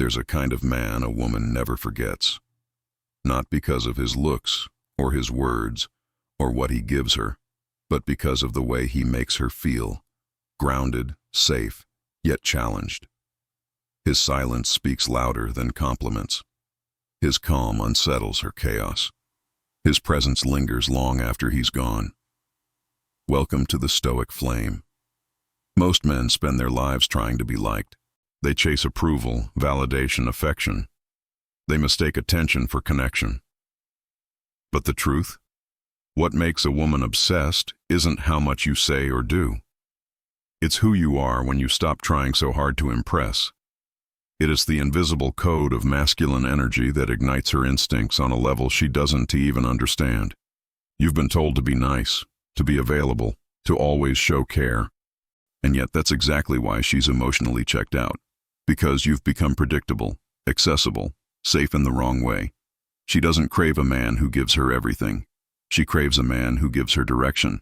There's a kind of man a woman never forgets. Not because of his looks, or his words, or what he gives her, but because of the way he makes her feel, grounded, safe, yet challenged. His silence speaks louder than compliments. His calm unsettles her chaos. His presence lingers long after he's gone. Welcome to the Stoic flame. Most men spend their lives trying to be liked. They chase approval, validation, affection. They mistake attention for connection. But the truth? What makes a woman obsessed isn't how much you say or do. It's who you are when you stop trying so hard to impress. It is the invisible code of masculine energy that ignites her instincts on a level she doesn't even understand. You've been told to be nice, to be available, to always show care. And yet that's exactly why she's emotionally checked out. Because you've become predictable, accessible, safe in the wrong way. She doesn't crave a man who gives her everything. She craves a man who gives her direction.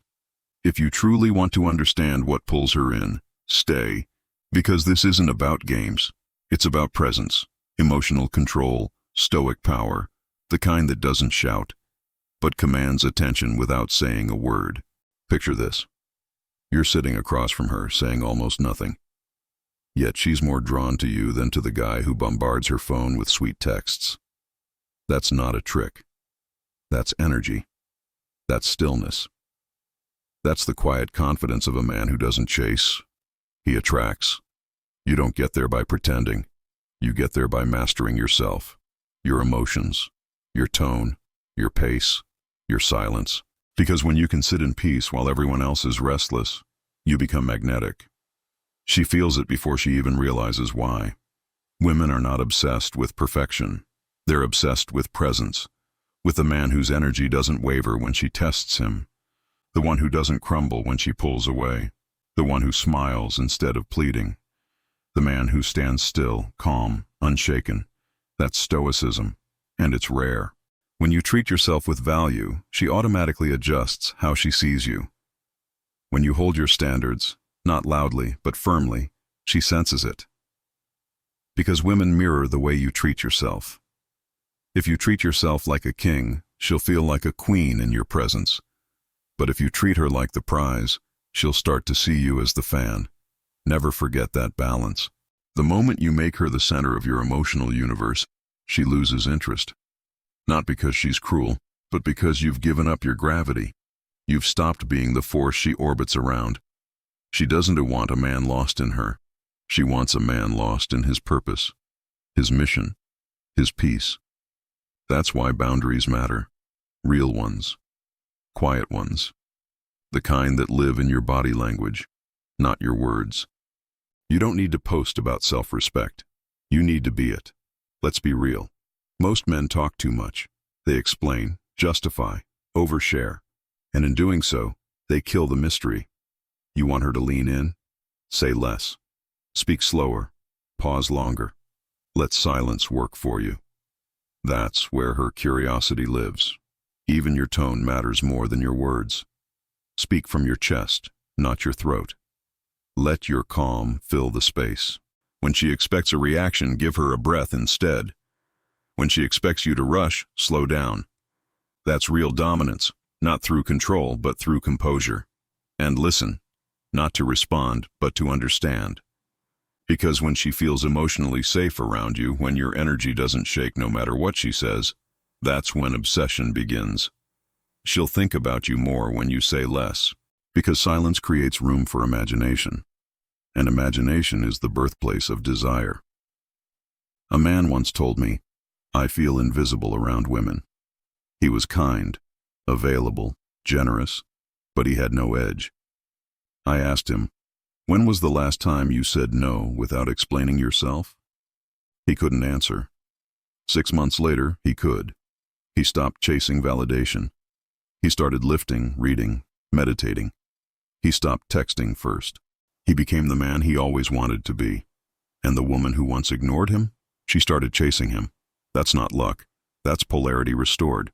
If you truly want to understand what pulls her in, stay. Because this isn't about games. It's about presence, emotional control, stoic power, the kind that doesn't shout, but commands attention without saying a word. Picture this. You're sitting across from her, saying almost nothing. Yet she's more drawn to you than to the guy who bombards her phone with sweet texts. That's not a trick. That's energy. That's stillness. That's the quiet confidence of a man who doesn't chase. He attracts. You don't get there by pretending. You get there by mastering yourself, your emotions, your tone, your pace, your silence. Because when you can sit in peace while everyone else is restless, you become magnetic. She feels it before she even realizes why. Women are not obsessed with perfection. They're obsessed with presence, with the man whose energy doesn't waver when she tests him, the one who doesn't crumble when she pulls away, the one who smiles instead of pleading, the man who stands still, calm, unshaken. That's Stoicism, and it's rare. When you treat yourself with value, she automatically adjusts how she sees you. When you hold your standards, not loudly, but firmly, she senses it. Because women mirror the way you treat yourself. If you treat yourself like a king, she'll feel like a queen in your presence. But if you treat her like the prize, she'll start to see you as the fan. Never forget that balance. The moment you make her the center of your emotional universe, she loses interest. Not because she's cruel, but because you've given up your gravity. You've stopped being the force she orbits around. She doesn't want a man lost in her. She wants a man lost in his purpose, his mission, his peace. That's why boundaries matter. Real ones. Quiet ones. The kind that live in your body language, not your words. You don't need to post about self-respect. You need to be it. Let's be real. Most men talk too much. They explain, justify, overshare. And in doing so, they kill the mystery. You want her to lean in? Say less. Speak slower. Pause longer. Let silence work for you. That's where her curiosity lives. Even your tone matters more than your words. Speak from your chest, not your throat. Let your calm fill the space. When she expects a reaction, give her a breath instead. When she expects you to rush, slow down. That's real dominance, not through control, but through composure. And listen. Not to respond, but to understand. Because when she feels emotionally safe around you, when your energy doesn't shake no matter what she says, that's when obsession begins. She'll think about you more when you say less, because silence creates room for imagination. And imagination is the birthplace of desire. A man once told me, I feel invisible around women. He was kind, available, generous, but he had no edge. I asked him, when was the last time you said no without explaining yourself? He couldn't answer. 6 months later, he could. He stopped chasing validation. He started lifting, reading, meditating. He stopped texting first. He became the man he always wanted to be. And the woman who once ignored him, she started chasing him. That's not luck. That's polarity restored.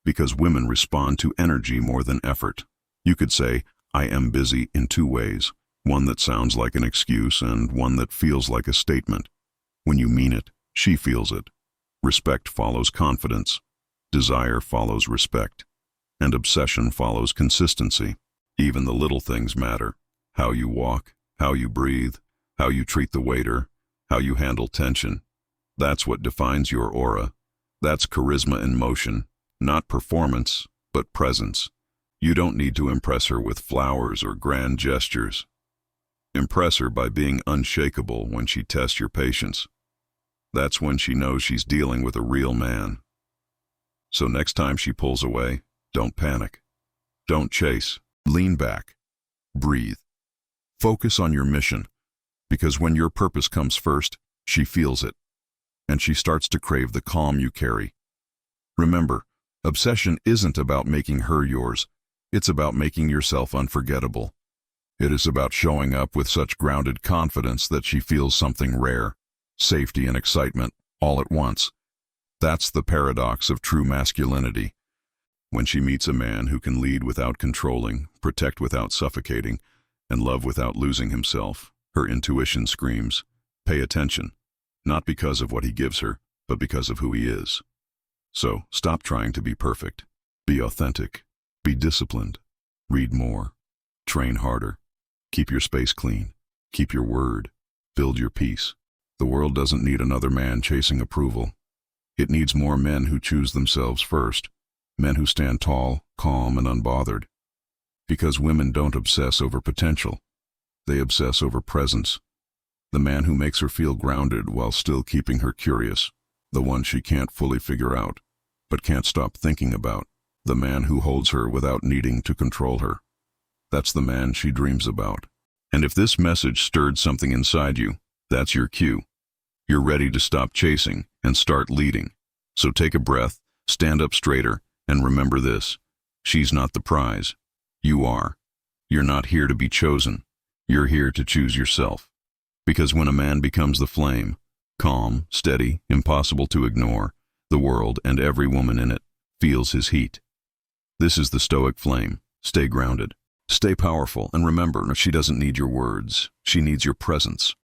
Because women respond to energy more than effort. You could say, I am busy in 2 ways. One that sounds like an excuse and one that feels like a statement. When you mean it, She feels it. Respect follows confidence. Desire follows respect. And obsession follows consistency. Even the little things matter. How you walk, how you breathe, how you treat the waiter, how you handle tension. That's what defines your aura. That's charisma in motion, not performance, but presence. You don't need to impress her with flowers or grand gestures. Impress her by being unshakable when she tests your patience. That's when she knows she's dealing with a real man. So next time she pulls away, don't panic. Don't chase. Lean back. Breathe. Focus on your mission, because when your purpose comes first, she feels it, and she starts to crave the calm you carry. Remember, obsession isn't about making her yours. It's about making yourself unforgettable. It is about showing up with such grounded confidence that she feels something rare, safety and excitement, all at once. That's the paradox of true masculinity. When she meets a man who can lead without controlling, protect without suffocating, and love without losing himself, her intuition screams, pay attention, not because of what he gives her, but because of who he is. So, stop trying to be perfect. Be authentic. Be disciplined. Read more. Train harder. Keep your space clean. Keep your word. Build your peace. The world doesn't need another man chasing approval. It needs more men who choose themselves first. Men who stand tall, calm, and unbothered. Because women don't obsess over potential. They obsess over presence. The man who makes her feel grounded while still keeping her curious. The one she can't fully figure out, but can't stop thinking about. The man who holds her without needing to control her. That's the man she dreams about. And if this message stirred something inside you, that's your cue. You're ready to stop chasing and start leading. So take a breath, stand up straighter, and remember this. She's not the prize. You are. You're not here to be chosen. You're here to choose yourself. Because when a man becomes the flame, calm, steady, impossible to ignore, the world and every woman in it feels his heat. This is the Stoic flame. Stay grounded. Stay powerful, and remember, she doesn't need your words. She needs your presence.